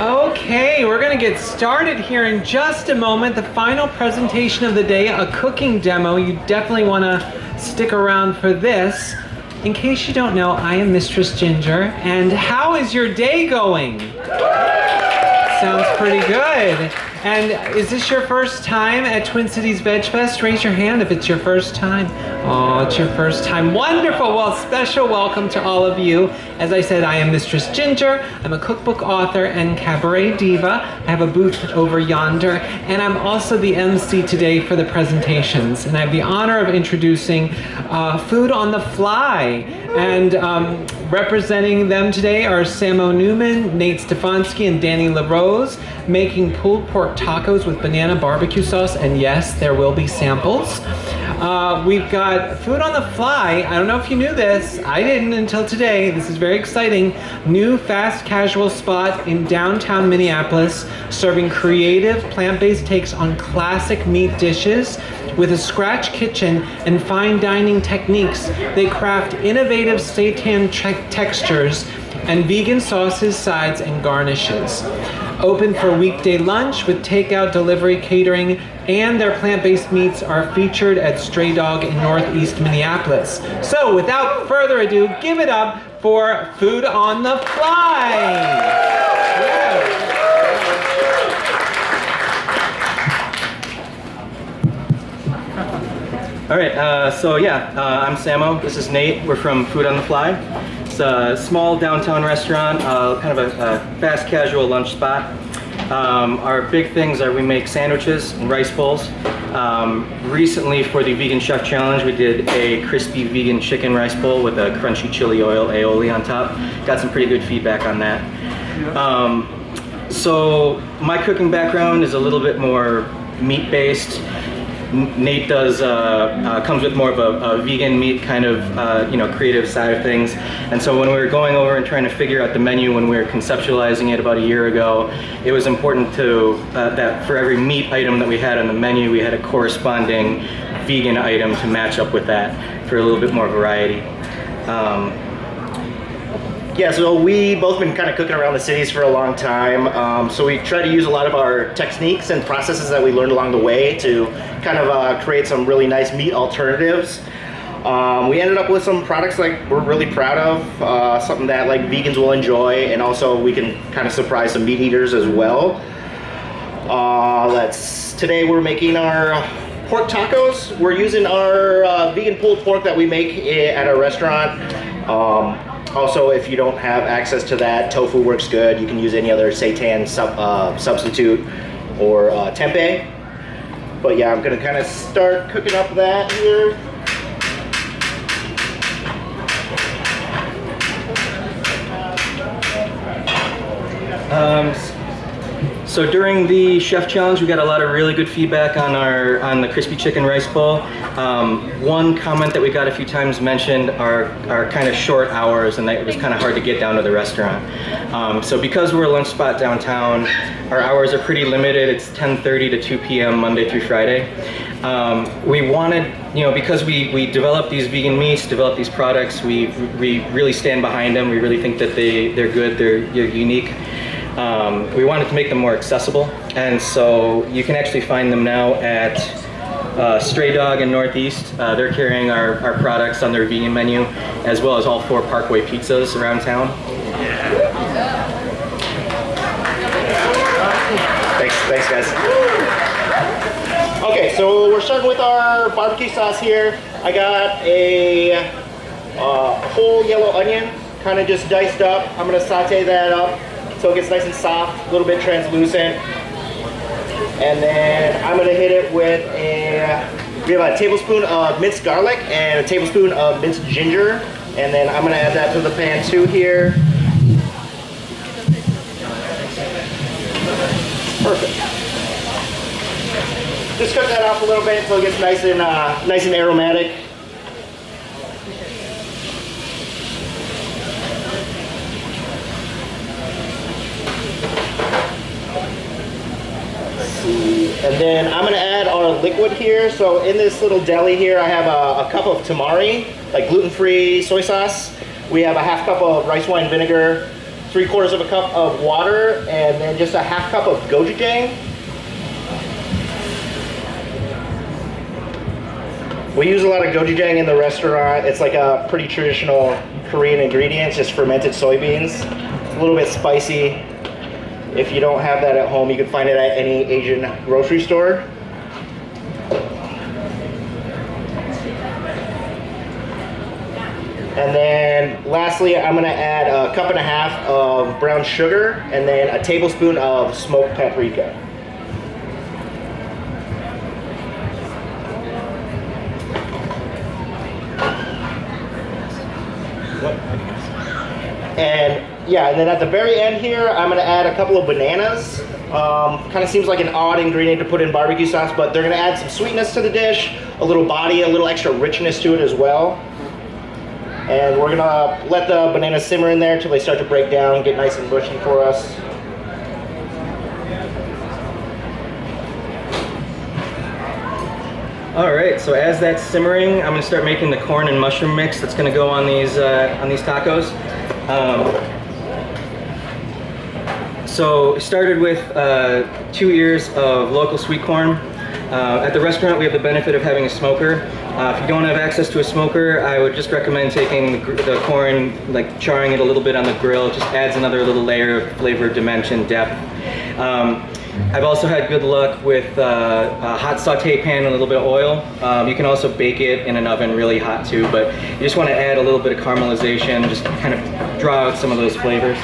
Okay, we're going to get started here in just a moment. The final presentation of the day, a cooking demo. You definitely want to stick around for this. In case you don't know, I am Mistress Ginger, and how is your day going? Sounds pretty good. And is this your first time at Twin Cities Veg Fest? Raise your hand if it's your first time. Oh, it's your first time. Wonderful. Well, special welcome to all of you. As I said, I am Mistress Ginger. I'm a cookbook author and cabaret diva. I have a booth over yonder, and I'm also the MC today for the presentations. And I have the honor of introducing Food on the Fly. And representing them today are Samo Newman, Nate Stefanski, and Danny LaRose, making pulled pork tacos with banana barbecue sauce, and yes, there will be samples. We've got Food on the Fly. I don't know if you knew this. I didn't until today. This is very exciting. New fast casual spot in downtown Minneapolis, serving creative plant-based takes on classic meat dishes. With a scratch kitchen and fine dining techniques, they craft innovative seitan textures and vegan sauces, sides, and garnishes. Open for weekday lunch with takeout, delivery, catering, and their plant-based meats are featured at Stray Dog in Northeast Minneapolis. So without further ado, give it up for Food on the Fly. Yeah. All right, I'm Samo. This is Nate. We're from Food on the Fly. It's a small downtown restaurant, kind of a fast casual lunch spot. Our big things are we make sandwiches and rice bowls. Recently for the Vegan Chef Challenge, we did a crispy vegan chicken rice bowl with a crunchy chili oil aioli on top. Got some pretty good feedback on that. So my cooking background is a little bit more meat-based. Nate does comes with more of a vegan meat kind of creative side of things, and so when we were going over and trying to figure out the menu when we were conceptualizing it about a year ago, it was important to that for every meat item that we had on the menu, we had a corresponding vegan item to match up with that for a little bit more variety. Yeah, so we both been kind of cooking around the cities for a long time. So we try to use a lot of our techniques and processes that we learned along the way to kind of create some really nice meat alternatives. We ended up with some products like we're really proud of, something that like vegans will enjoy, and also we can kind of surprise some meat eaters as well. Today we're making our pork tacos. We're using our vegan pulled pork that we make at our restaurant. Also, if you don't have access to that, tofu works good. You can use any other seitan substitute or tempeh. But yeah, I'm gonna kind of start cooking up that here. So during the Chef Challenge, we got a lot of really good feedback on the crispy chicken rice bowl. One comment that we got a few times mentioned are kind of short hours, and that it was kind of hard to get down to the restaurant. So because we're a lunch spot downtown, our hours are pretty limited. It's 10:30 to 2 p.m. Monday through Friday. We wanted, because we develop these vegan meats, develop these products, we really stand behind them. We really think that they're good, they're unique. We wanted to make them more accessible, and so you can actually find them now at Stray Dog in Northeast. They're carrying our products on their vegan menu, as well as all 4 Parkway pizzas around town. Thanks guys. Okay, so we're starting with our barbecue sauce here. I got a whole yellow onion, kind of just diced up. I'm gonna saute that up so it gets nice and soft, a little bit translucent. And then I'm gonna hit it with we have a tablespoon of minced garlic and a tablespoon of minced ginger. And then I'm gonna add that to the pan too here. Perfect. Just cook that off a little bit until it gets nice and aromatic. Let's see. And then I'm gonna add our liquid here. So in this little deli here, I have a cup of tamari, like gluten-free soy sauce. We have a half cup of rice wine vinegar, 3/4 of a cup of water, and then just a half cup of gochujang. We use a lot of gochujang in the restaurant. It's like a pretty traditional Korean ingredient, just fermented soybeans. It's a little bit spicy. If you don't have that at home, you can find it at any Asian grocery store. And then lastly, I'm gonna add a cup and a half of brown sugar and then a tablespoon of smoked paprika. And yeah, and then at the very end here, I'm gonna add a couple of bananas. Kind of seems like an odd ingredient to put in barbecue sauce, but they're gonna add some sweetness to the dish, a little body, a little extra richness to it as well. And we're gonna let the bananas simmer in there until they start to break down and get nice and mushy for us. All right, so as that's simmering, I'm gonna start making the corn and mushroom mix that's gonna go on these tacos. So it started with 2 ears of local sweet corn. At the restaurant, we have the benefit of having a smoker. If you don't have access to a smoker, I would just recommend taking the corn, like charring it a little bit on the grill. It just adds another little layer of flavor, dimension, depth. I've also had good luck with a hot saute pan and a little bit of oil. You can also bake it in an oven really hot too, but you just want to add a little bit of caramelization, just kind of draw out some of those flavors.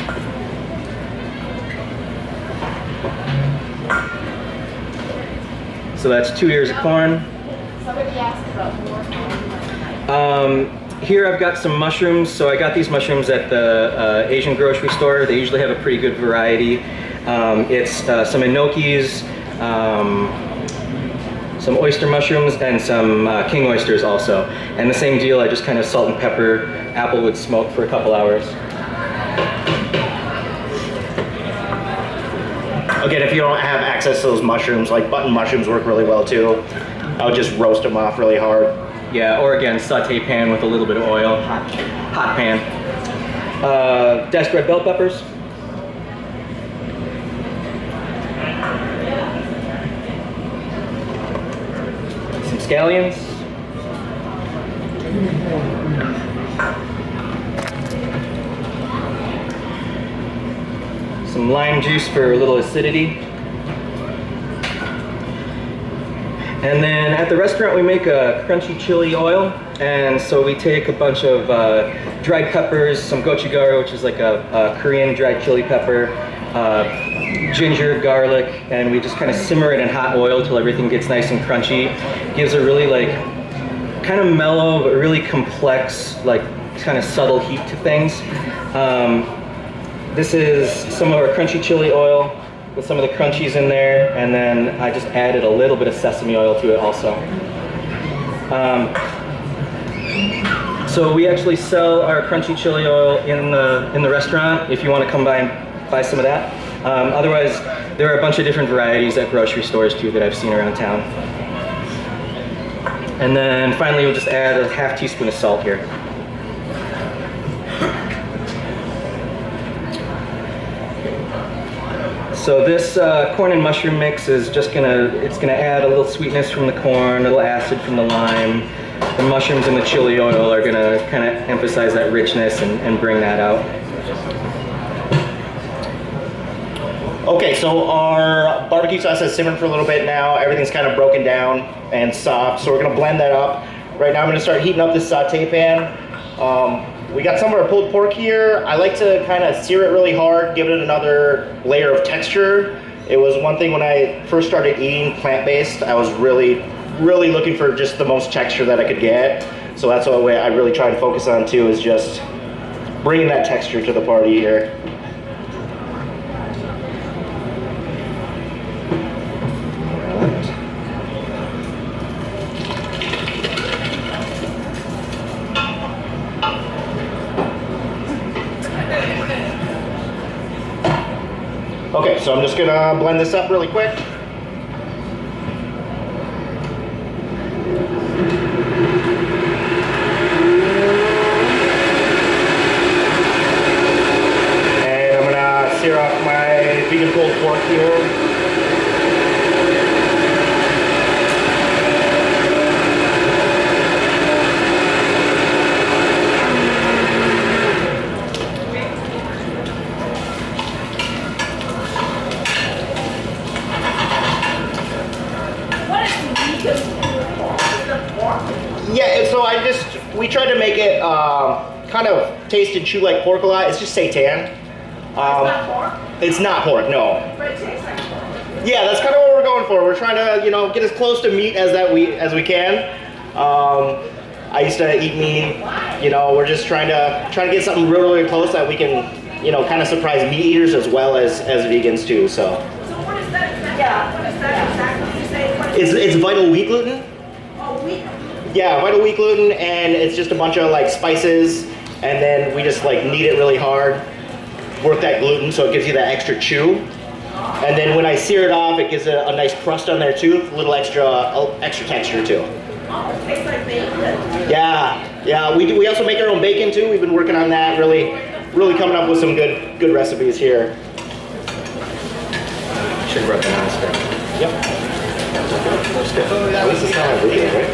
So that's 2 ears of corn. Here I've got some mushrooms. So I got these mushrooms at the Asian grocery store. They usually have a pretty good variety. It's some enokis, some oyster mushrooms, and some king oysters also. And the same deal, I just kind of salt and pepper applewood smoke for a couple hours. Again, if you don't have access to those mushrooms, like button mushrooms work really well too. I would just roast them off really hard. Yeah, or again, saute pan with a little bit of oil, hot pan. Diced red bell peppers. Some scallions. Some lime juice for a little acidity. And then at the restaurant we make a crunchy chili oil, and so we take a bunch of dried peppers, some gochujang, which is like a Korean dried chili pepper, ginger, garlic, and we just kind of simmer it in hot oil till everything gets nice and crunchy. Gives a really like kind of mellow but really complex, like kind of subtle heat to things. This is some of our crunchy chili oil with some of the crunchies in there, and then I just added a little bit of sesame oil to it also. So we actually sell our crunchy chili oil in the restaurant if you want to come by and buy some of that. Otherwise, there are a bunch of different varieties at grocery stores too that I've seen around town. And then finally we'll just add a half teaspoon of salt here. So this corn and mushroom mix is just gonna add a little sweetness from the corn, a little acid from the lime. The mushrooms and the chili oil are gonna kind of emphasize that richness and bring that out. Okay, so our barbecue sauce has simmered for a little bit now. Everything's kind of broken down and soft, so we're gonna blend that up. Right now I'm gonna start heating up this saute pan. We got some of our pulled pork here. I like to kind of sear it really hard, give it another layer of texture. It was one thing when I first started eating plant-based, I was really looking for just the most texture that I could get. So that's what I really try and focus on too, is just bringing that texture to the party here. Okay, so I'm just gonna blend this up really quick. so we tried to make it kind of taste and chew like pork a lot. It's just seitan. It's not pork? It's not pork, no. But it tastes like pork. Yeah, that's kind of what we're going for. We're trying to, get as close to meat as we can. I used to eat meat. We're just trying to get something really close that we can, kind of surprise meat eaters as well as vegans too. So. So what is that? What is that exactly? You say It's vital wheat gluten. Oh, wheat. Yeah, vital wheat gluten, and it's just a bunch of like spices, and then we just like knead it really hard, work that gluten so it gives you that extra chew. And then when I sear it off, it gives a nice crust on there too, a little extra texture too. Oh, it tastes like bacon. Yeah. We also make our own bacon too. We've been working on that, really coming up with some good recipes here. Should rub the nonstick. Yep. At least it's not like bacon, right?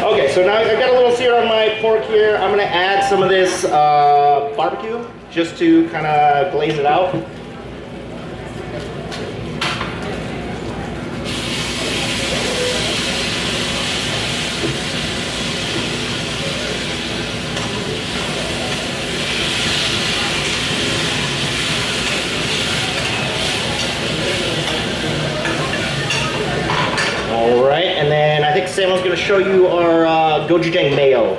Okay, so now I've got a little sear on my pork here. I'm gonna add some of this barbecue just to kind of glaze it out. All right, and then I think Samuel's going to show you our gochujang mayo.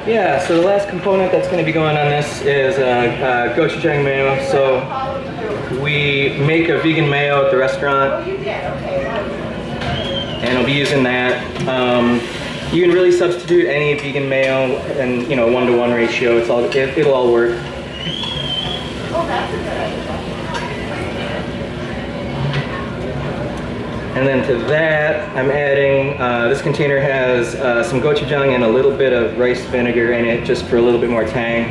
Yeah, so the last component that's going to be going on this is gochujang mayo. So we make a vegan mayo at the restaurant, and I'll be using that. You can really substitute any vegan mayo and 1-to-1 ratio. It'll all work. Oh, that's a good idea. And then to that, I'm adding, this container has some gochujang and a little bit of rice vinegar in it, just for a little bit more tang.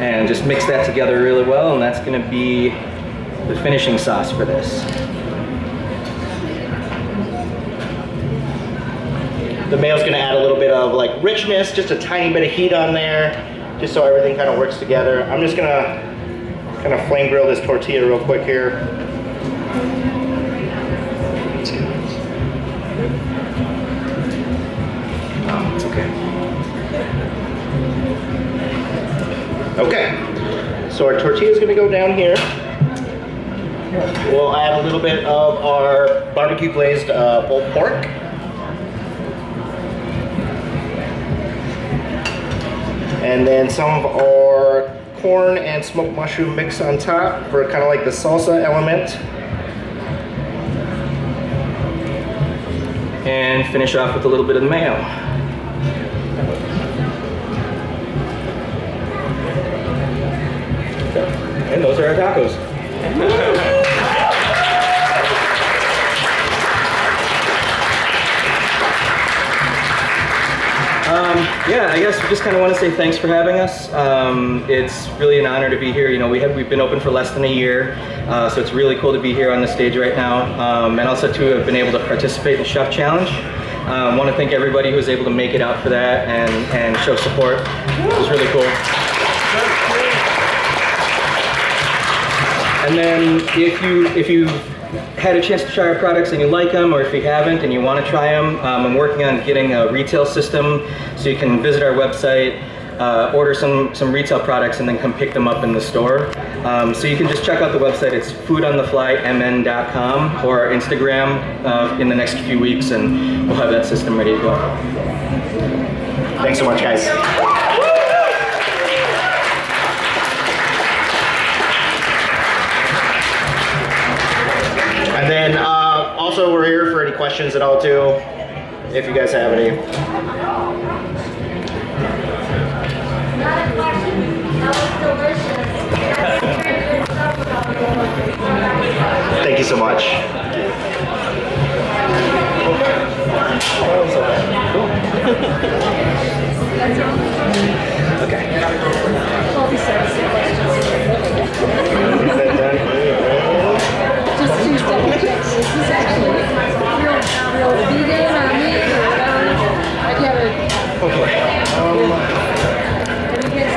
And just mix that together really well, and that's going to be the finishing sauce for this. The mayo's going to add a little bit of like richness, just a tiny bit of heat on there, just so everything kind of works together. I'm just going to kind of flame grill this tortilla real quick here. Oh, it's okay. Okay, so our tortilla is going to go down here. We'll add a little bit of our barbecue glazed pulled pork. And then some of our corn and smoked mushroom mix on top for kind of like the salsa element. And finish off with a little bit of mayo. And those are our tacos. Yeah, I guess we just kind of want to say thanks for having us. It's really an honor to be here. We've been open for less than a year, so it's really cool to be here on the stage right now, and also to have been able to participate in the Chef Challenge. I want to thank everybody who was able to make it out for that and show support. It was really cool. And then if you had a chance to try our products and you like them, or if you haven't and you want to try them, I'm working on getting a retail system so you can visit our website, order some retail products, and then come pick them up in the store. So you can just check out the website. It's foodontheflymn.com, or our Instagram in the next few weeks, and we'll have that system ready to go. Thanks so much, guys. And then also we're here for any questions at all too, if you guys have any. Thank you so much. Cool.